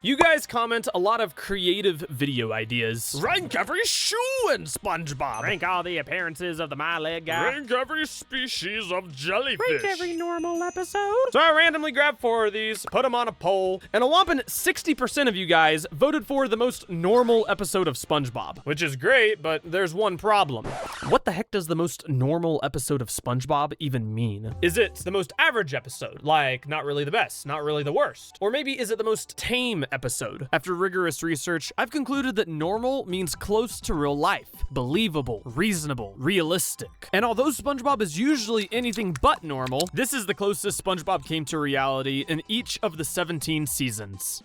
You guys comment a lot of creative video ideas. Rank every shoe in SpongeBob. Rank all the appearances of the My Leg guy. Rank every species of jellyfish. Rank every normal episode. So I randomly grabbed 4 of these, put them on a poll, and a whopping 60% of you guys voted for the most normal episode of SpongeBob. Which is great, but there's one problem. What the heck does the most normal episode of SpongeBob even mean? Is it the most average episode? Like, not really the best, not really the worst? Or maybe is it the most tame episode? After rigorous research, I've concluded that normal means close to real life, believable, reasonable, realistic. And although SpongeBob is usually anything but normal, this is the closest SpongeBob came to reality in each of the 17 seasons.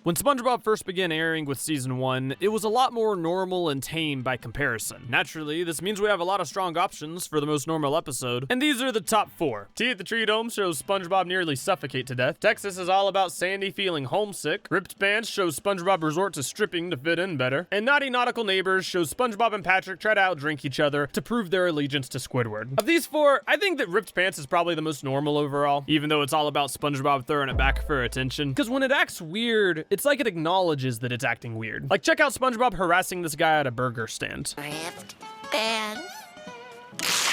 When SpongeBob first began airing with season 1, it was a lot more normal and tame by comparison. Naturally, this means we have a lot of strong options for the most normal episode, and these are the top 4. Tea at the Tree Dome shows SpongeBob nearly suffocate to death. Texas is all about Sandy feeling homesick. Ripped Pants shows SpongeBob resort to stripping to fit in better. And Naughty Nautical Neighbors shows SpongeBob and Patrick try to outdrink each other to prove their allegiance to Squidward. Of these 4, I think that Ripped Pants is probably the most normal overall, even though it's all about SpongeBob throwing it back for attention. Because when it acts weird, it's like it acknowledges that it's acting weird. Like, check out SpongeBob harassing this guy at a burger stand.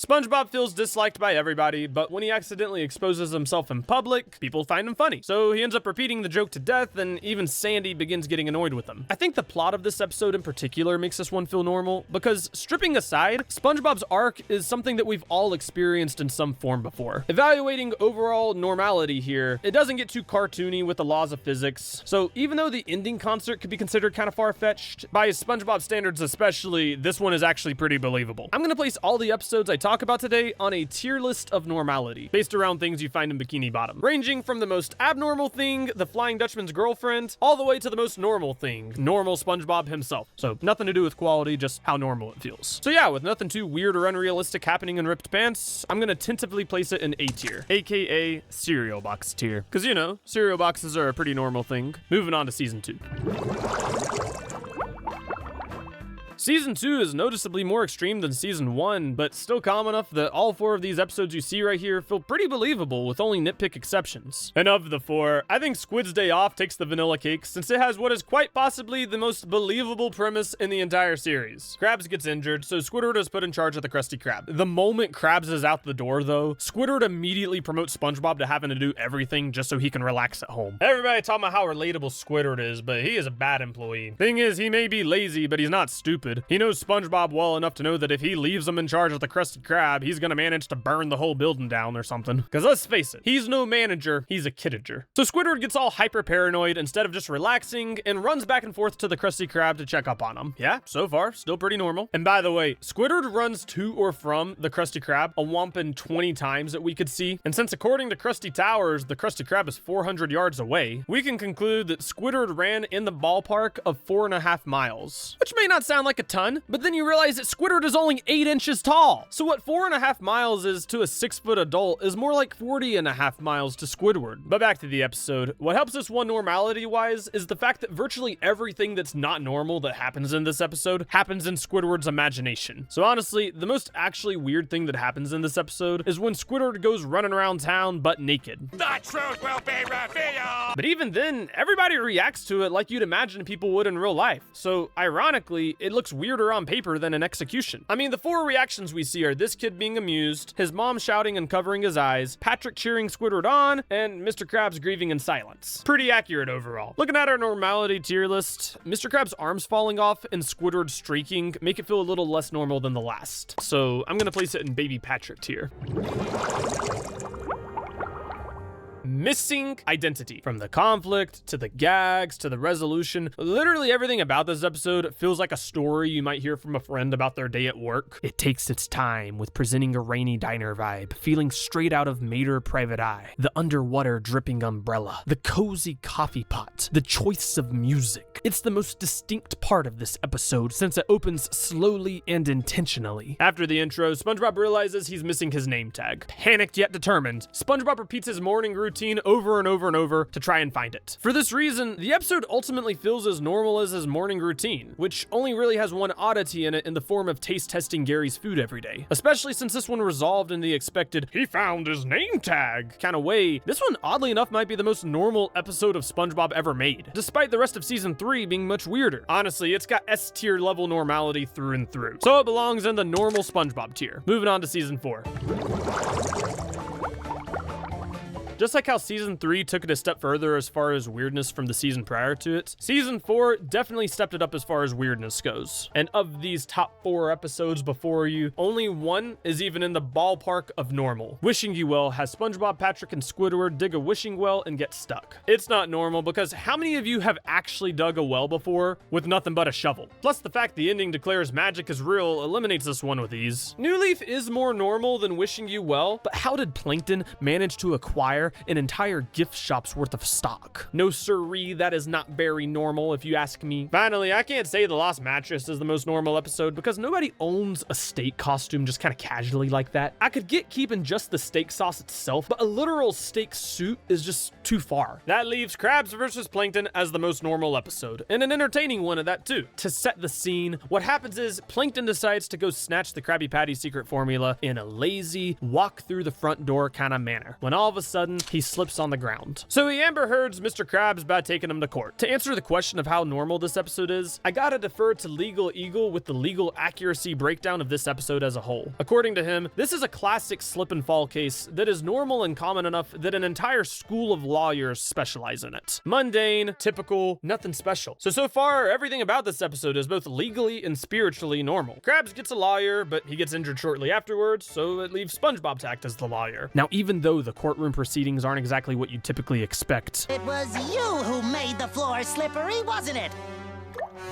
SpongeBob feels disliked by everybody, but when he accidentally exposes himself in public, people find him funny. So he ends up repeating the joke to death, and even Sandy begins getting annoyed with him. I think the plot of this episode in particular makes this one feel normal, because stripping aside, SpongeBob's arc is something that we've all experienced in some form before. Evaluating overall normality here, it doesn't get too cartoony with the laws of physics. So even though the ending concert could be considered kind of far-fetched, by SpongeBob standards especially, this one is actually pretty believable. I'm gonna place all the episodes I talk about today on a tier list of normality, based around things you find in Bikini Bottom, ranging from the most abnormal thing, the Flying Dutchman's girlfriend, all the way to the most normal thing, normal SpongeBob himself. So nothing to do with quality, just how normal it feels. So yeah, with nothing too weird or unrealistic happening in Ripped Pants, I'm gonna tentatively place it in A tier, aka cereal box tier, because you know, cereal boxes are a pretty normal thing. Moving on to season 2. Season 2 is noticeably more extreme than Season 1, but still calm enough that all 4 of these episodes you see right here feel pretty believable with only nitpick exceptions. And of the 4, I think Squid's Day Off takes the vanilla cake since it has what is quite possibly the most believable premise in the entire series. Krabs gets injured, so Squidward is put in charge of the Krusty Krab. The moment Krabs is out the door though, Squidward immediately promotes SpongeBob to having to do everything just so he can relax at home. Everybody talking about how relatable Squidward is, but he is a bad employee. Thing is, he may be lazy, but he's not stupid. He knows SpongeBob well enough to know that if he leaves him in charge of the Krusty Krab, he's gonna manage to burn the whole building down or something. Because let's face it, he's no manager, he's a kidager. So Squidward gets all hyper paranoid instead of just relaxing and runs back and forth to the Krusty Krab to check up on him. Yeah, so far, still pretty normal. And by the way, Squidward runs to or from the Krusty Krab a whomping 20 times that we could see. And since according to Krusty Towers, the Krusty Krab is 400 yards away, we can conclude that Squidward ran in the ballpark of 4.5 miles. Which may not sound like a ton, but then you realize that Squidward is only 8 inches tall. So what 4.5 miles is to a 6-foot adult is more like 40.5 miles to Squidward. But back to the episode. What helps us one normality-wise is the fact that virtually everything that's not normal that happens in this episode happens in Squidward's imagination. So honestly, the most actually weird thing that happens in this episode is when Squidward goes running around town butt naked. The truth will be revealed! But even then, everybody reacts to it like you'd imagine people would in real life. So ironically, it looks weirder on paper than in execution. I mean, the 4 reactions we see are this kid being amused, his mom shouting and covering his eyes, Patrick cheering Squidward on, and Mr. Krabs grieving in silence. Pretty accurate overall. Looking at our normality tier list, Mr. Krabs' arms falling off and Squidward streaking make it feel a little less normal than the last. So I'm gonna place it in Baby Patrick tier. Missing identity. From the conflict, to the gags, to the resolution, literally everything about this episode feels like a story you might hear from a friend about their day at work. It takes its time with presenting a rainy diner vibe, feeling straight out of Mater Private Eye, the underwater dripping umbrella, the cozy coffee pot, the choice of music. It's the most distinct part of this episode since it opens slowly and intentionally. After the intro, SpongeBob realizes he's missing his name tag. Panicked yet determined, SpongeBob repeats his morning routine routine over and over and over to try and find it. For this reason, the episode ultimately feels as normal as his morning routine, which only really has one oddity in it in the form of taste testing Gary's food every day. Especially since this one resolved in the expected, he found his name tag kind of way. This one, oddly enough, might be the most normal episode of SpongeBob ever made, despite the rest of season 3 being much weirder. Honestly, it's got S tier level normality through and through, so it belongs in the normal SpongeBob tier. Moving on to season 4. Just like how season 3 took it a step further as far as weirdness from the season prior to it, season 4 definitely stepped it up as far as weirdness goes. And of these top 4 episodes before you, only one is even in the ballpark of normal. Wishing You Well has SpongeBob, Patrick, and Squidward dig a wishing well and get stuck. It's not normal because how many of you have actually dug a well before with nothing but a shovel? Plus the fact the ending declares magic is real eliminates this one with ease. New Leaf is more normal than Wishing You Well, but how did Plankton manage to acquire an entire gift shop's worth of stock? No siree, that is not very normal if you ask me. Finally, I can't say The Lost Mattress is the most normal episode because nobody owns a steak costume just kind of casually like that. I could get keeping just the steak sauce itself, but a literal steak suit is just too far. That leaves Krabs versus Plankton as the most normal episode, and an entertaining one at that too. To set the scene, what happens is Plankton decides to go snatch the Krabby Patty secret formula in a lazy, walk through the front door kind of manner, when all of a sudden, he slips on the ground. So he Amber Heards Mr. Krabs by taking him to court. To answer the question of how normal this episode is, I gotta defer to Legal Eagle with the legal accuracy breakdown of this episode as a whole. According to him, this is a classic slip and fall case that is normal and common enough that an entire school of lawyers specialize in it. Mundane, typical, nothing special. So far, everything about this episode is both legally and spiritually normal. Krabs gets a lawyer, but he gets injured shortly afterwards, so it leaves SpongeBob to act as the lawyer. Now, even though the courtroom proceedings aren't exactly what you'd typically expect, It was you who made the floor slippery, wasn't it?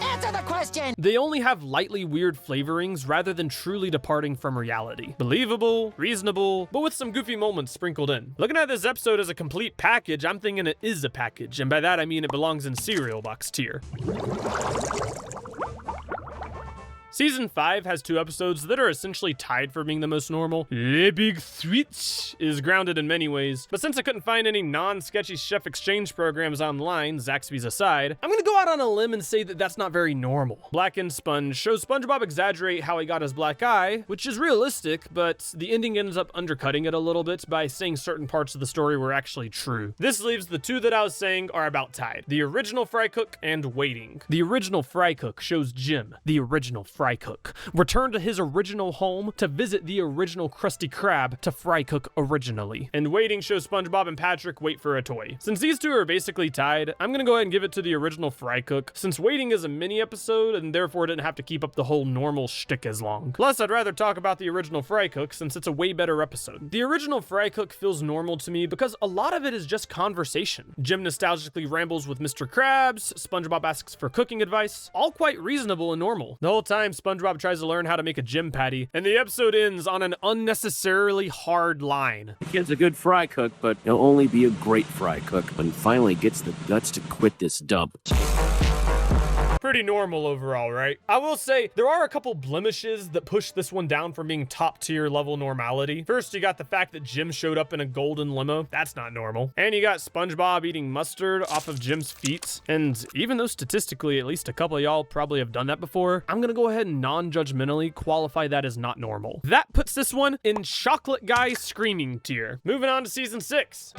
Answer the question! they only have lightly weird flavorings rather than truly departing from reality. Believable, reasonable, but with some goofy moments sprinkled in. Looking at this episode as a complete package, I'm thinking it is a package, and by that I mean it belongs in cereal box tier. Season 5 has 2 episodes that are essentially tied for being the most normal. 𝑵𝒐𝒓𝒎𝒂𝒍 is grounded in many ways, but since I couldn't find any non-sketchy chef exchange programs online, Zaxby's aside, I'm gonna go out on a limb and say that that's not very normal. Black and Sponge shows SpongeBob exaggerate how he got his black eye, which is realistic, but the ending ends up undercutting it a little bit by saying certain parts of the story were actually true. This leaves the 2 that I was saying are about tied. The original Frycook and Waiting. The original Frycook shows Jim, the original Frycook, return to his original home to visit the original Krusty Krab to Frycook originally. And Waiting shows SpongeBob and Patrick wait for a toy. Since these 2 are basically tied, I'm gonna go ahead and give it to the original Frycook, since Waiting is a mini episode and therefore didn't have to keep up the whole normal shtick as long. Plus, I'd rather talk about the original Frycook since it's a way better episode. The original Frycook feels normal to me because a lot of it is just conversation. Jim nostalgically rambles with Mr. Krabs, SpongeBob asks for cooking advice, all quite reasonable and normal. The whole time, SpongeBob tries to learn how to make a gym patty, and the episode ends on an unnecessarily hard line. The kid's a good fry cook, but he'll only be a great fry cook when he finally gets the guts to quit this dump. Pretty normal overall, right? I will say, there are a couple blemishes that push this one down from being top tier level normality. First, you got the fact that Jim showed up in a golden limo. That's not normal. And you got SpongeBob eating mustard off of Jim's feet. And even though statistically, at least a couple of y'all probably have done that before, I'm gonna go ahead and non-judgmentally qualify that as not normal. That puts this one in chocolate guy screaming tier. Moving on to season 6.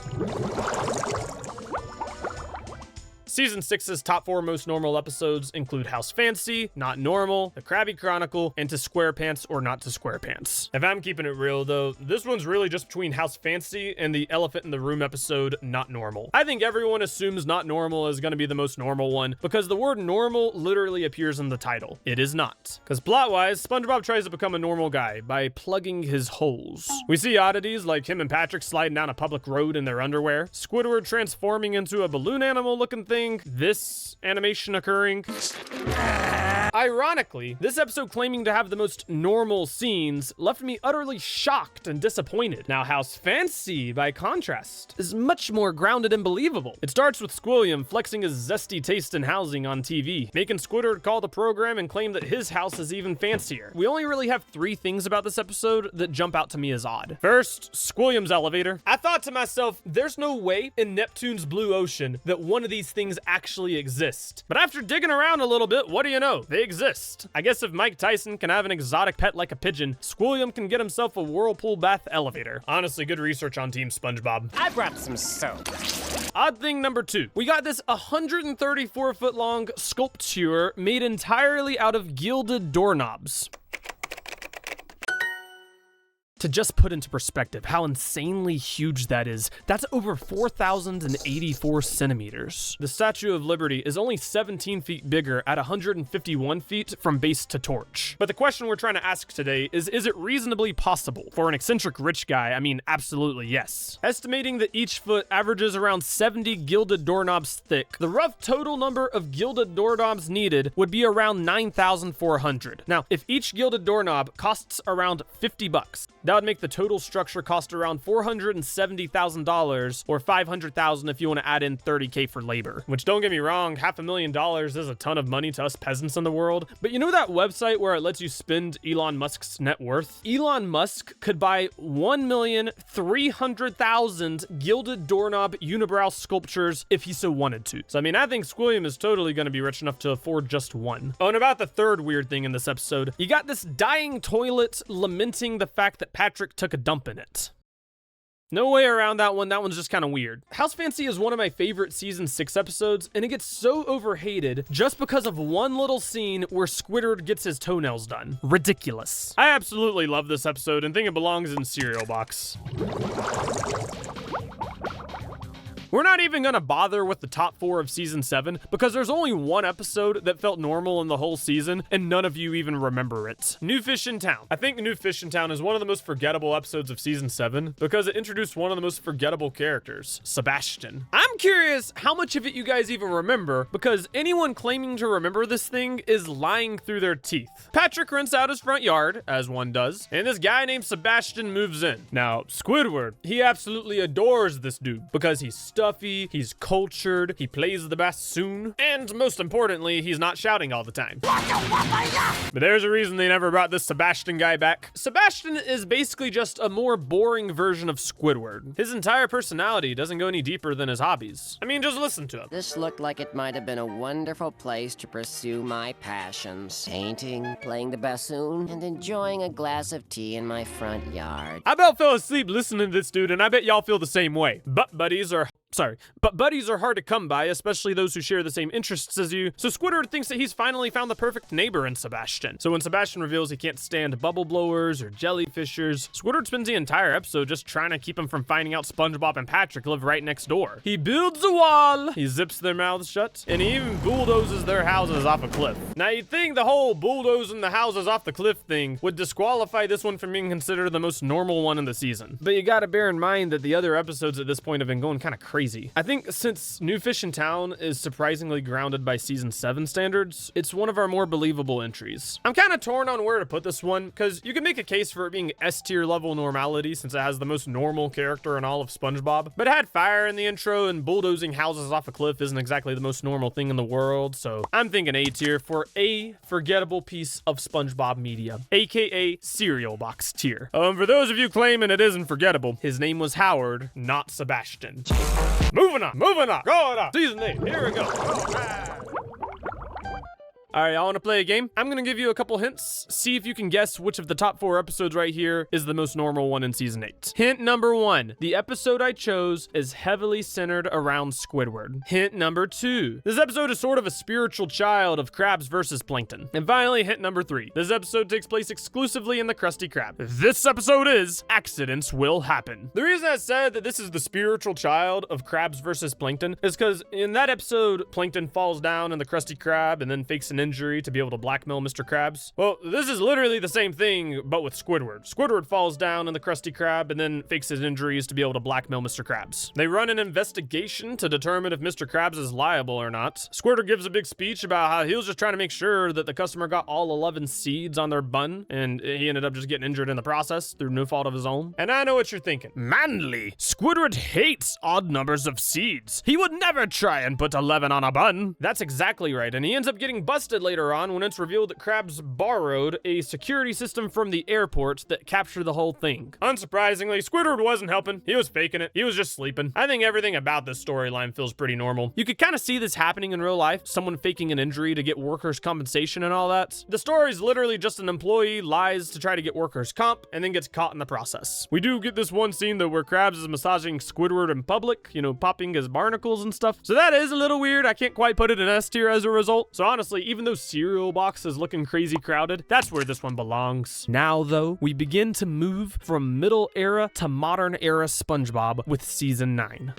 Season 6's top 4 most normal episodes include House Fancy, Not Normal, The Krabby Chronicle, and To SquarePants or Not to SquarePants. If I'm keeping it real though, this one's really just between House Fancy and the Elephant in the Room episode, Not Normal. I think everyone assumes Not Normal is gonna be the most normal one because the word normal literally appears in the title. It is not. Because plot-wise, SpongeBob tries to become a normal guy by plugging his holes. We see oddities like him and Patrick sliding down a public road in their underwear, Squidward transforming into a balloon animal looking thing, this animation occurring. I Ironically, this episode claiming to have the most normal scenes left me utterly shocked and disappointed. Now, House Fancy, by contrast, is much more grounded and believable. It starts with Squilliam flexing his zesty taste in housing on TV, making Squidward call the program and claim that his house is even fancier. We only really have 3 things about this episode that jump out to me as odd. First, Squilliam's elevator. I thought to myself, there's no way in Neptune's blue ocean that one of these things actually exist. But after digging around a little bit, what do you know? They exist. I guess if Mike Tyson can have an exotic pet like a pigeon, Squilliam can get himself a whirlpool bath elevator. Honestly, good research on Team SpongeBob. I brought some soap. Odd thing number 2. We got this 134-foot long sculpture made entirely out of gilded doorknobs. To just put into perspective how insanely huge that is, that's over 4,084 centimeters. The Statue of Liberty is only 17 feet bigger at 151 feet from base to torch. But the question we're trying to ask today is it reasonably possible? For an eccentric rich guy, I mean, absolutely yes. Estimating that each foot averages around 70 gilded doorknobs thick, the rough total number of gilded doorknobs needed would be around 9,400. Now, if each gilded doorknob costs around 50 bucks, that would make the total structure cost around $470,000 or $500,000 if you want to add in $30K for labor. Which, don't get me wrong, $500,000 is a ton of money to us peasants in the world. But you know that website where it lets you spend Elon Musk's net worth? Elon Musk could buy 1,300,000 gilded doorknob unibrow sculptures if he so wanted to. So I mean, I think Squilliam is totally going to be rich enough to afford just one. Oh, and about the third weird thing in this episode, you got this dying toilet lamenting the fact that Patrick took a dump in it. No way around that one. That one's just kind of weird. House Fancy is one of my favorite season 6 episodes, and it gets so overhated just because of one little scene where Squidward gets his toenails done. Ridiculous. I absolutely love this episode and think it belongs in cereal box. We're not even gonna bother with the top 4 of season 7 because there's only one episode that felt normal in the whole season and none of you even remember it. New Fish in Town. I think New Fish in Town is one of the most forgettable episodes of season 7 because it introduced one of the most forgettable characters, Sebastian. I'm curious how much of it you guys even remember because anyone claiming to remember this thing is lying through their teeth. Patrick rents out his front yard, as one does, and this guy named Sebastian moves in. Now, Squidward, he absolutely adores this dude because he's stuffy, he's cultured, he plays the bassoon, and most importantly, he's not shouting all the time. But there's a reason they never brought this Sebastian guy back. Sebastian is basically just a more boring version of Squidward. His entire personality doesn't go any deeper than his hobbies. I mean, just listen to him. This looked like it might have been a wonderful place to pursue my passions. Painting, playing the bassoon, and enjoying a glass of tea in my front yard. I about fell asleep listening to this dude, and I bet y'all feel the same way. But buddies are hard to come by, especially those who share the same interests as you. So Squidward thinks that he's finally found the perfect neighbor in Sebastian. So when Sebastian reveals he can't stand bubble blowers or jellyfishers, Squidward spends the entire episode just trying to keep him from finding out SpongeBob and Patrick live right next door. He builds a wall, he zips their mouths shut, and he even bulldozes their houses off a cliff. Now you'd think the whole bulldozing the houses off the cliff thing would disqualify this one from being considered the most normal one in the season. But you gotta bear in mind that the other episodes at this point have been going kind of crazy. I think since New Fish in Town is surprisingly grounded by season 7 standards, it's one of our more believable entries. I'm kind of torn on where to put this one, because you can make a case for it being S-tier level normality since it has the most normal character in all of SpongeBob, but it had fire in the intro and bulldozing houses off a cliff isn't exactly the most normal thing in the world, so I'm thinking A-tier for a forgettable piece of SpongeBob media, aka cereal box tier. For those of you claiming it isn't forgettable, his name was Howard, not Sebastian. Moving on, going on. Season 8, here we go. All right, y'all want to play a game? I'm going to give you a couple hints. See if you can guess which of the top 4 episodes right here is the most normal one in season 8. Hint number 1, the episode I chose is heavily centered around Squidward. Hint number 2, this episode is sort of a spiritual child of Krabs versus Plankton. And finally, hint number 3, this episode takes place exclusively in the Krusty Krab. This episode is Accidents Will Happen. The reason I said that this is the spiritual child of Krabs versus Plankton is because in that episode, Plankton falls down in the Krusty Krab and then fakes an injury to be able to blackmail Mr. Krabs? Well, this is literally the same thing, but with Squidward. Squidward falls down in the Krusty Krab and then fakes his injuries to be able to blackmail Mr. Krabs. They run an investigation to determine if Mr. Krabs is liable or not. Squidward gives a big speech about how he was just trying to make sure that the customer got all 11 seeds on their bun, and he ended up just getting injured in the process through no fault of his own. And I know what you're thinking. Manly, Squidward hates odd numbers of seeds. He would never try and put 11 on a bun. That's exactly right, and he ends up getting busted later on when it's revealed that Krabs borrowed a security system from the airport that captured the whole thing. Unsurprisingly, Squidward wasn't helping. He was faking it. He was just sleeping. I think everything about this storyline feels pretty normal. You could kind of see this happening in real life, someone faking an injury to get workers' compensation and all that. The story's literally just an employee lies to try to get workers' comp and then gets caught in the process. We do get this one scene though where Krabs is massaging Squidward in public, you know, popping his barnacles and stuff. So that is a little weird. I can't quite put it in S tier as a result. So honestly, even though cereal box is looking crazy crowded, that's where this one belongs. Now though, we begin to move from middle era to modern era SpongeBob with season 9.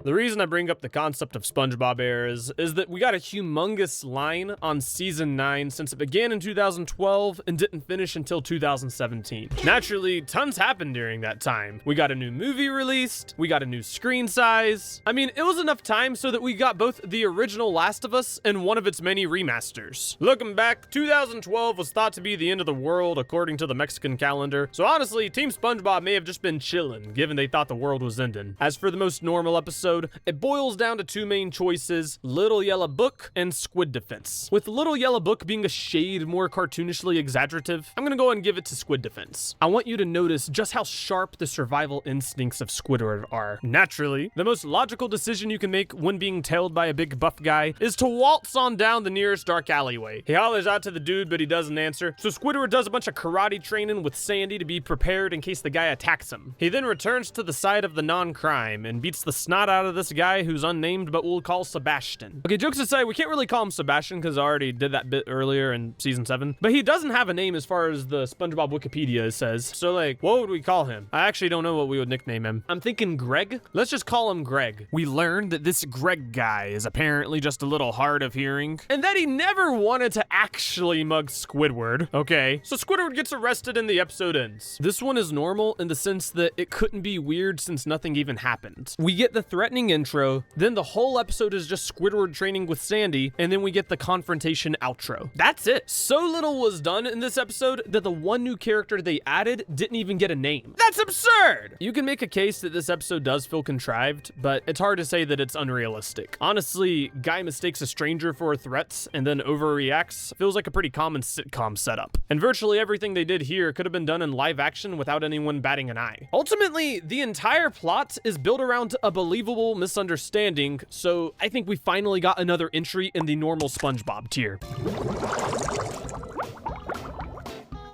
The reason I bring up the concept of SpongeBob eras is that we got a humongous line on season 9 since it began in 2012 and didn't finish until 2017. Naturally, tons happened during that time. We got a new movie released, we got a new screen size. I mean, it was enough time so that we got both the original Last of Us and one of its many remasters. Looking back, 2012 was thought to be the end of the world according to the Mexican calendar, so honestly, Team SpongeBob may have just been chilling, given they thought the world was ending. As for the most normal episode, it boils down to two main choices, Little Yellow Book and Squid Defense. With Little Yellow Book being a shade more cartoonishly exaggerative, I'm gonna go ahead and give it to Squid Defense. I want you to notice just how sharp the survival instincts of Squidward are. Naturally, the most logical decision you can make when being tailed by a big buff guy is to waltz on down the nearest dark alleyway. He hollers out to the dude, but he doesn't answer, so Squidward does a bunch of karate training with Sandy to be prepared in case the guy attacks him. He then returns to the side of the non-crime and beats the snot out of this guy who's unnamed but we'll call Sebastian. Okay, jokes aside, we can't really call him Sebastian because I already did that bit earlier in season 7, but he doesn't have a name as far as the SpongeBob Wikipedia says. So like, what would we call him? I actually don't know what we would nickname him. I'm thinking Greg. Let's just call him Greg. We learned that this Greg guy is apparently just a little hard of hearing and that he never wanted to actually mug Squidward. Okay, so Squidward gets arrested and the episode ends. This one is normal in the sense that it couldn't be weird since nothing even happened. We get the threatening intro, then the whole episode is just Squidward training with Sandy, and then we get the confrontation outro. That's it. So little was done in this episode that the one new character they added didn't even get a name. That's absurd! You can make a case that this episode does feel contrived, but it's hard to say that it's unrealistic. Honestly, guy mistakes a stranger for threats and then overreacts feels like a pretty common sitcom setup. And virtually everything they did here could have been done in live action without anyone batting an eye. Ultimately, the entire plot is built around a believable misunderstanding, so I think we finally got another entry in the normal SpongeBob tier.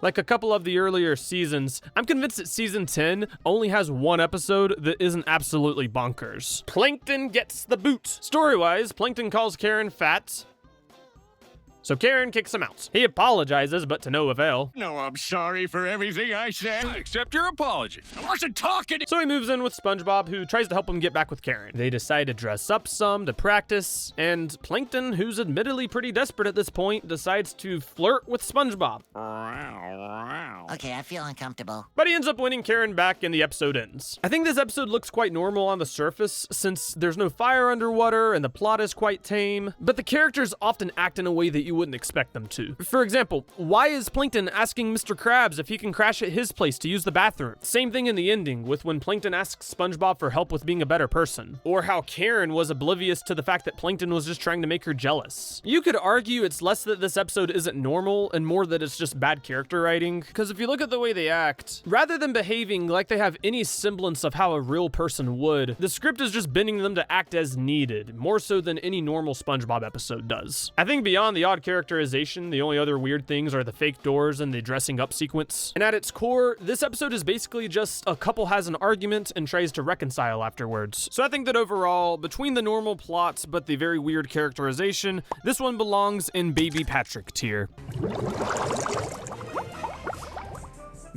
Like a couple of the earlier seasons, I'm convinced that season 10 only has one episode that isn't absolutely bonkers. Plankton gets the boot. Story-wise, Plankton calls Karen fat, so Karen kicks him out. He apologizes, but to no avail. No, I'm sorry for everything I said. Accept your apology. I wasn't talking. So he moves in with SpongeBob, who tries to help him get back with Karen. They decide to dress up some to practice, and Plankton, who's admittedly pretty desperate at this point, decides to flirt with SpongeBob. Okay, I feel uncomfortable. But he ends up winning Karen back and the episode ends. I think this episode looks quite normal on the surface since there's no fire underwater and the plot is quite tame, but the characters often act in a way that you wouldn't expect them to. For example, why is Plankton asking Mr. Krabs if he can crash at his place to use the bathroom? Same thing in the ending with when Plankton asks SpongeBob for help with being a better person. Or how Karen was oblivious to the fact that Plankton was just trying to make her jealous. You could argue it's less that this episode isn't normal and more that it's just bad character writing, because if you look at the way they act, rather than behaving like they have any semblance of how a real person would, the script is just bending them to act as needed, more so than any normal SpongeBob episode does. I think beyond the odd characterization, the only other weird things are the fake doors and the dressing up sequence. And at its core, this episode is basically just a couple has an argument and tries to reconcile afterwards. So I think that overall, between the normal plots but the very weird characterization, this one belongs in Baby Patrick tier.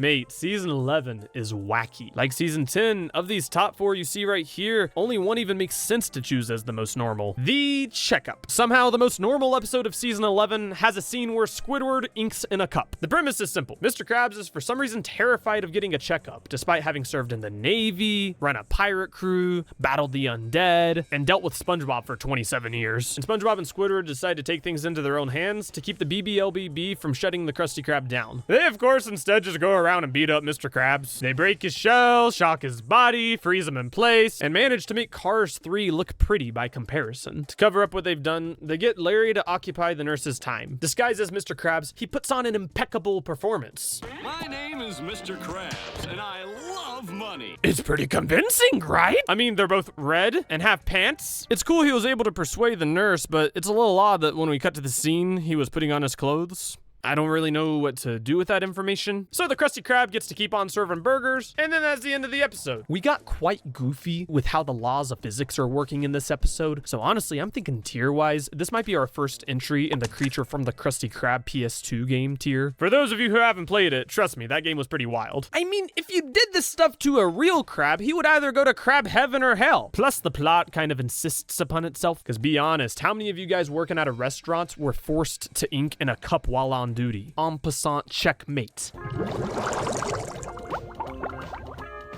Mate, season 11 is wacky. Like season 10, of these top 4 you see right here, only one even makes sense to choose as the most normal. The Checkup. Somehow, the most normal episode of season 11 has a scene where Squidward inks in a cup. The premise is simple. Mr. Krabs is for some reason terrified of getting a checkup, despite having served in the Navy, run a pirate crew, battled the undead, and dealt with SpongeBob for 27 years. And SpongeBob and Squidward decide to take things into their own hands to keep the BBLBB from shutting the Krusty Krab down. They, of course, instead just go around and beat up Mr. Krabs. They break his shell, shock his body, freeze him in place, and manage to make Cars 3 look pretty by comparison. To cover up what they've done, they get Larry to occupy the nurse's time. Disguised as Mr. Krabs, he puts on an impeccable performance. My name is Mr. Krabs, and I love money. It's pretty convincing, right? I mean, they're both red and have pants. It's cool he was able to persuade the nurse, but it's a little odd that when we cut to the scene, he was putting on his clothes. I don't really know what to do with that information. So the Krusty Krab gets to keep on serving burgers, and then that's the end of the episode. We got quite goofy with how the laws of physics are working in this episode, so honestly, I'm thinking tier-wise, this might be our first entry in the Creature from the Krusty Krab PS2 game tier. For those of you who haven't played it, trust me, that game was pretty wild. I mean, if you did this stuff to a real crab, he would either go to crab heaven or hell. Plus, the plot kind of insists upon itself, because be honest, how many of you guys working at a restaurant were forced to ink in a cup while on duty? En passant, checkmate.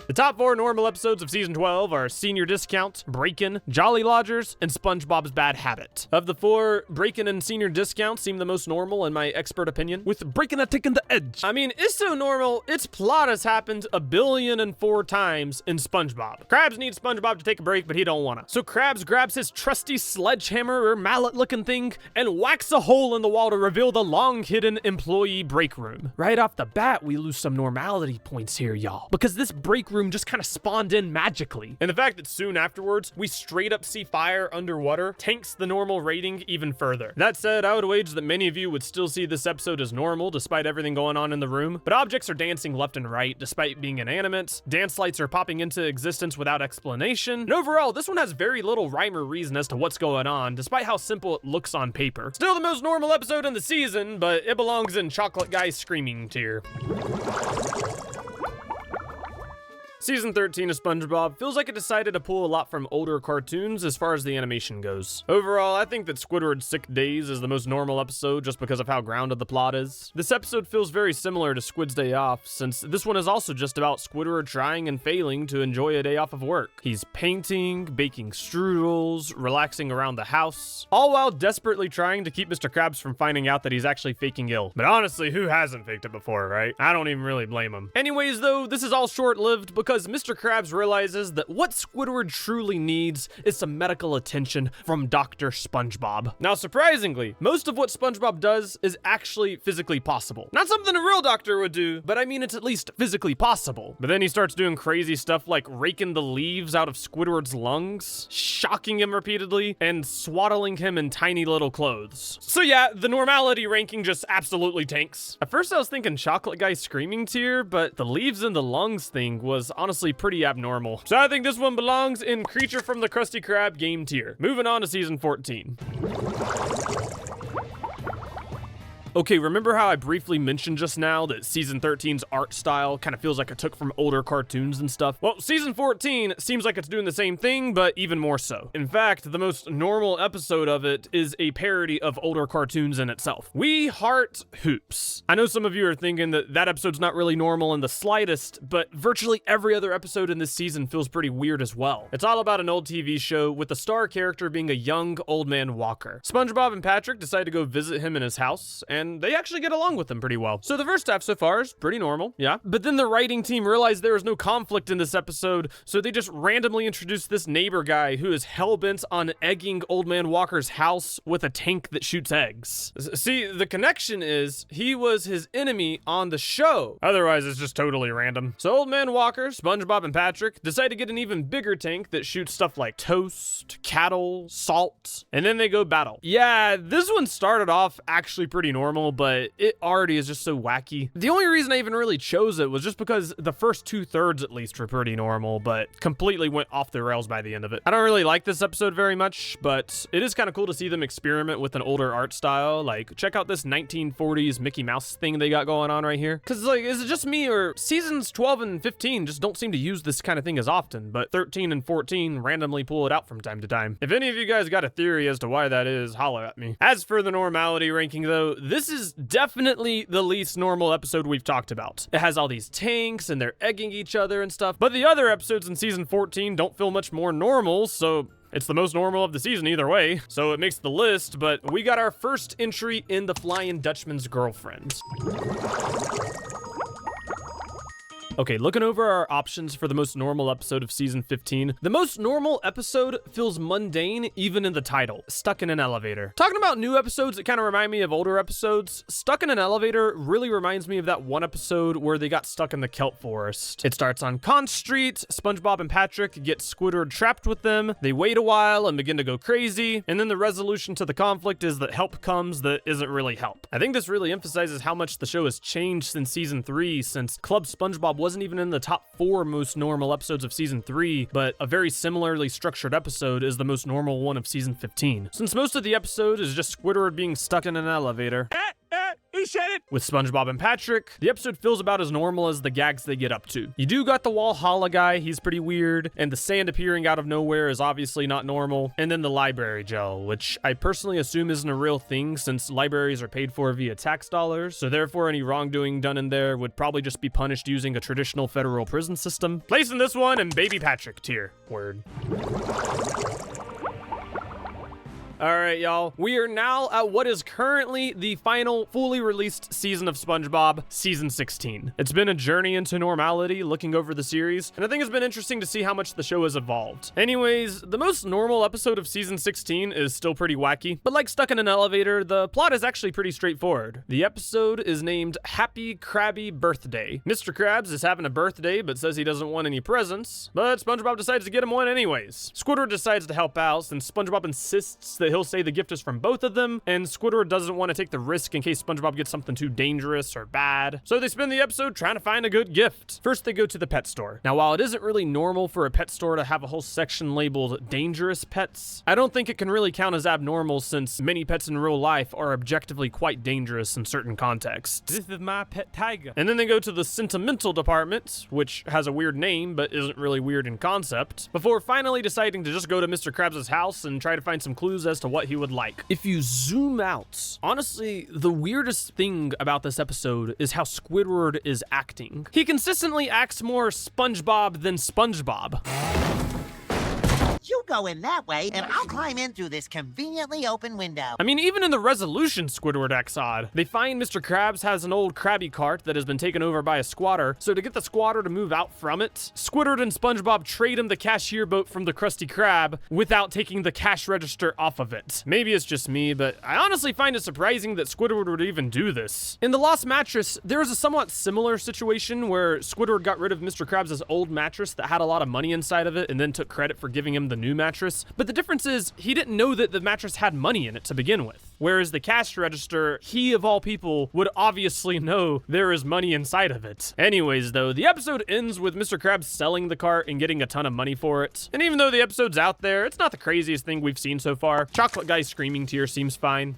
The top 4 normal episodes of season 12 are Senior Discount, Breakin, Jolly Lodgers, and SpongeBob's Bad Habit. Of the 4, Breakin and Senior Discount seem the most normal in my expert opinion, with Breakin taking the edge. I mean, it's so normal, its plot has happened 1,000,004 times in SpongeBob. Krabs needs SpongeBob to take a break, but he don't wanna. So Krabs grabs his trusty sledgehammer or mallet-looking thing and whacks a hole in the wall to reveal the long-hidden employee break room. Right off the bat, we lose some normality points here, y'all, because this break room just kind of spawned in magically. And the fact that soon afterwards, we straight up see fire underwater tanks the normal rating even further. That said, I would wager that many of you would still see this episode as normal despite everything going on in the room, but objects are dancing left and right despite being inanimate, dance lights are popping into existence without explanation, and overall, this one has very little rhyme or reason as to what's going on, despite how simple it looks on paper. Still the most normal episode in the season, but it belongs in Chocolate Guy Screaming tier. Season 13 of SpongeBob feels like it decided to pull a lot from older cartoons as far as the animation goes. Overall, I think that Squidward's Sick Days is the most normal episode just because of how grounded the plot is. This episode feels very similar to Squid's Day Off, since this one is also just about Squidward trying and failing to enjoy a day off of work. He's painting, baking strudels, relaxing around the house, all while desperately trying to keep Mr. Krabs from finding out that he's actually faking ill. But honestly, who hasn't faked it before, right? I don't even really blame him. Anyways, though, this is all short-lived because Mr. Krabs realizes that what Squidward truly needs is some medical attention from Dr. SpongeBob. Now, surprisingly, most of what SpongeBob does is actually physically possible. Not something a real doctor would do, but I mean, it's at least physically possible. But then he starts doing crazy stuff like raking the leaves out of Squidward's lungs, shocking him repeatedly, and swaddling him in tiny little clothes. So yeah, the normality ranking just absolutely tanks. At first I was thinking Chocolate Guy Screaming tier, but the leaves in the lungs thing was honestly pretty abnormal. So I think this one belongs in Creature from the Krusty Krab game tier. Moving on to season 14. Okay, remember how I briefly mentioned just now that season 13's art style kind of feels like it took from older cartoons and stuff? Well, season 14 seems like it's doing the same thing, but even more so. In fact, the most normal episode of it is a parody of older cartoons in itself. We Heart Hoops. I know some of you are thinking that that episode's not really normal in the slightest, but virtually every other episode in this season feels pretty weird as well. It's all about an old TV show with the star character being a young old man Walker. SpongeBob and Patrick decide to go visit him in his house, and they actually get along with him pretty well. So the first half so far is pretty normal, yeah. But then the writing team realized there was no conflict in this episode, so they just randomly introduced this neighbor guy who is hell-bent on egging Old Man Walker's house with a tank that shoots eggs. See, the connection is he was his enemy on the show. Otherwise, it's just totally random. So Old Man Walker, SpongeBob, and Patrick decide to get an even bigger tank that shoots stuff like toast, cattle, salt, and then they go battle. Yeah, this one started off actually pretty normal. normal, but it already is just so wacky. The only reason I even really chose it was just because the first 2/3 at least were pretty normal, but completely went off the rails by the end of it. I don't really like this episode very much, but it is kind of cool to see them experiment with an older art style. Like, check out this 1940s Mickey Mouse thing they got going on right here. Cause like, is it just me, or seasons 12 and 15 just don't seem to use this kind of thing as often, but 13 and 14 randomly pull it out from time to time. If any of you guys got a theory as to why that is, holler at me. As for the normality ranking though, this is definitely the least normal episode we've talked about. It has all these tanks and they're egging each other and stuff, but the other episodes in season 14 don't feel much more normal, so it's the most normal of the season either way, so it makes the list. But we got our first entry in The Flying Dutchman's Girlfriend. Okay, looking over our options for the most normal episode of season 15, the most normal episode feels mundane even in the title, Stuck in an Elevator. Talking about new episodes that kind of remind me of older episodes, Stuck in an Elevator really reminds me of that one episode where they got stuck in the kelp forest. It starts on Conch Street, SpongeBob and Patrick get Squidward trapped with them, they wait a while and begin to go crazy, and then the resolution to the conflict is that help comes that isn't really help. I think this really emphasizes how much the show has changed since season 3, since Club SpongeBob wasn't even in the top 4 most normal episodes of season 3, but a very similarly structured episode is the most normal one of season 15. Since most of the episode is just Squidward being stuck in an elevator, He said it! with SpongeBob and Patrick, the episode feels about as normal as the gags they get up to. You do got the Walhalla guy, he's pretty weird, and the sand appearing out of nowhere is obviously not normal, and then the library gel, which I personally assume isn't a real thing since libraries are paid for via tax dollars, so therefore any wrongdoing done in there would probably just be punished using a traditional federal prison system. Placing this one in Baby Patrick tier. Word. All right, y'all. We are now at what is currently the final fully released season of SpongeBob, season 16. It's been a journey into normality looking over the series, and I think it's been interesting to see how much the show has evolved. Anyways, the most normal episode of season 16 is still pretty wacky, but like Stuck in an Elevator, the plot is actually pretty straightforward. The episode is named Happy Krabby Birthday. Mr. Krabs is having a birthday, but says he doesn't want any presents, but SpongeBob decides to get him one anyways. Squidward decides to help out, since SpongeBob insists that he'll say the gift is from both of them, and Squidward doesn't want to take the risk in case SpongeBob gets something too dangerous or bad. So they spend the episode trying to find a good gift. First, they go to the pet store. Now, while it isn't really normal for a pet store to have a whole section labeled dangerous pets, I don't think it can really count as abnormal since many pets in real life are objectively quite dangerous in certain contexts. This is my pet tiger. And then they go to the sentimental department, which has a weird name but isn't really weird in concept, before finally deciding to just go to Mr. Krabs' house and try to find some clues as to what he would like. If you zoom out, honestly, the weirdest thing about this episode is how Squidward is acting. He consistently acts more SpongeBob than SpongeBob. You go in that way, and I'll climb in through this conveniently open window. I mean, even in the resolution, Squidward acts odd. They find Mr. Krabs has an old Krabby cart that has been taken over by a squatter, so to get the squatter to move out from it, Squidward and SpongeBob trade him the cashier boat from the Krusty Krab without taking the cash register off of it. Maybe it's just me, but I honestly find it surprising that Squidward would even do this. In The Lost Mattress, there was a somewhat similar situation where Squidward got rid of Mr. Krabs' old mattress that had a lot of money inside of it and then took credit for giving him the new mattress, but the difference is he didn't know that the mattress had money in it to begin with. Whereas the cash register, he of all people would obviously know there is money inside of it. Anyways though, the episode ends with Mr. Krabs selling the cart and getting a ton of money for it. And even though the episode's out there, it's not the craziest thing we've seen so far. Chocolate Guy screaming tier seems fine.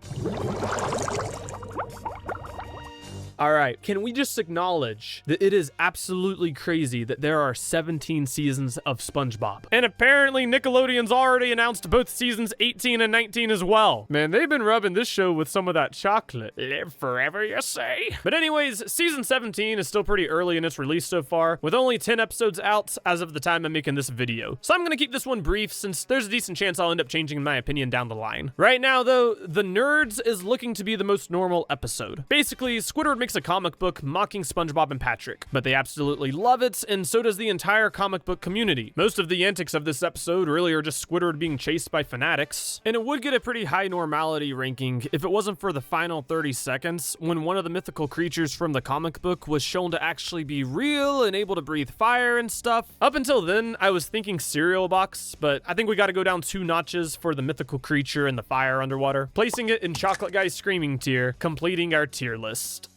All right, can we just acknowledge that it is absolutely crazy that there are 17 seasons of SpongeBob? And apparently Nickelodeon's already announced both seasons 18 and 19 as well. Man, they've been rubbing this show with some of that chocolate. Live forever, you say? But anyways, season 17 is still pretty early in its release so far, with only 10 episodes out as of the time I'm making this video. So I'm gonna keep this one brief since there's a decent chance I'll end up changing my opinion down the line. Right now though, The Nerds is looking to be the most normal episode. Basically, Squidward makes makes a comic book mocking SpongeBob and Patrick, but they absolutely love it, and so does the entire comic book community. Most of the antics of this episode really are just Squidward being chased by fanatics, and it would get a pretty high normality ranking if it wasn't for the final 30 seconds when one of the mythical creatures from the comic book was shown to actually be real and able to breathe fire and stuff. Up until then, I was thinking cereal box, but I think we gotta go down 2 notches for the mythical creature and the fire underwater, placing it in Chocolate Guy's Screaming tier, completing our tier list.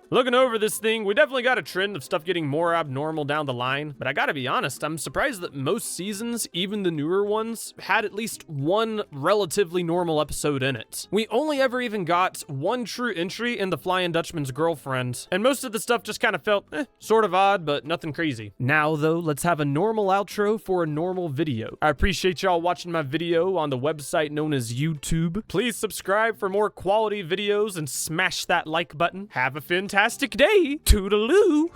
Looking over this thing, we definitely got a trend of stuff getting more abnormal down the line, but I gotta be honest, I'm surprised that most seasons, even the newer ones, had at least one relatively normal episode in it. We only ever even got one true entry in The Flying Dutchman's Girlfriend, and most of the stuff just kind of felt, sort of odd, but nothing crazy. Now though, let's have a normal outro for a normal video. I appreciate y'all watching my video on the website known as YouTube. Please subscribe for more quality videos and smash that like button. Have a fantastic day. Toodaloo.